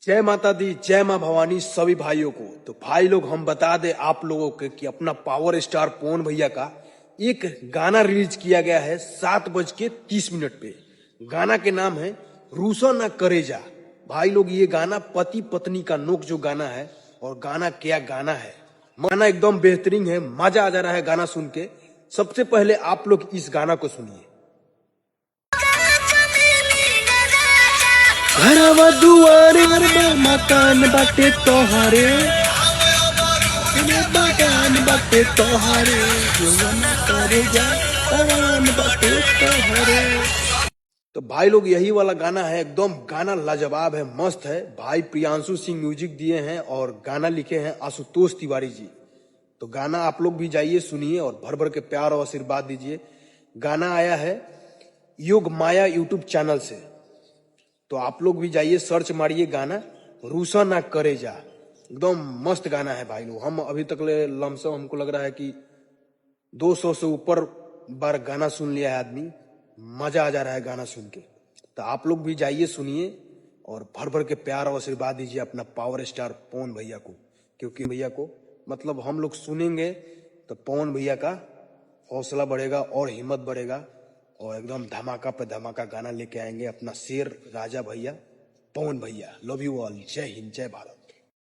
जय माता दी, जय माँ भवानी सभी भाइयों को। तो भाई लोग हम बता दे आप लोगों के कि अपना पावर स्टार पवन भैया का एक गाना रिलीज किया गया है 7:30 पे। गाना के नाम है रूसा ना करेजा। भाई लोग ये गाना पति पत्नी का नोक जो गाना है, और गाना क्या गाना है, गाना एकदम बेहतरीन है, मजा आ जा रहा है गाना सुन के। सबसे पहले आप लोग इस गाना को सुनिए। घरवा दुआरे मकान बाटे तोहरे, मकान बाटे तोहरे, करे जा बाटे तोहरे। तो भाई लोग यही वाला गाना है, एकदम गाना लाजवाब है, मस्त है। भाई प्रियांशु सिंह म्यूजिक दिए हैं और गाना लिखे हैं आशुतोष तिवारी जी। तो गाना आप लोग भी जाइए सुनिए और भर भर के प्यार और आशीर्वाद दीजिए। गाना आया है योग माया यूट्यूब चैनल से, तो आप लोग भी जाइए सर्च मारिए गाना रूसा ना करे जा। एकदम मस्त गाना है भाई लोग। हम अभी तक लमसम हमको लग रहा है कि 200 से ऊपर बार गाना सुन लिया है आदमी। मजा आ जा रहा है गाना सुन के। तो आप लोग भी जाइए सुनिए और भर भर के प्यार और आशीर्वाद दीजिए अपना पावर स्टार पवन भैया को, क्योंकि भैया को मतलब हम लोग सुनेंगे तो पवन भैया का हौसला बढ़ेगा और हिम्मत बढ़ेगा, और एकदम धमाका पे धमाका गाना लेके आएंगे अपना शेर राजा भैया पवन भैया। लव यू ऑल, जय हिंद, जय भारत।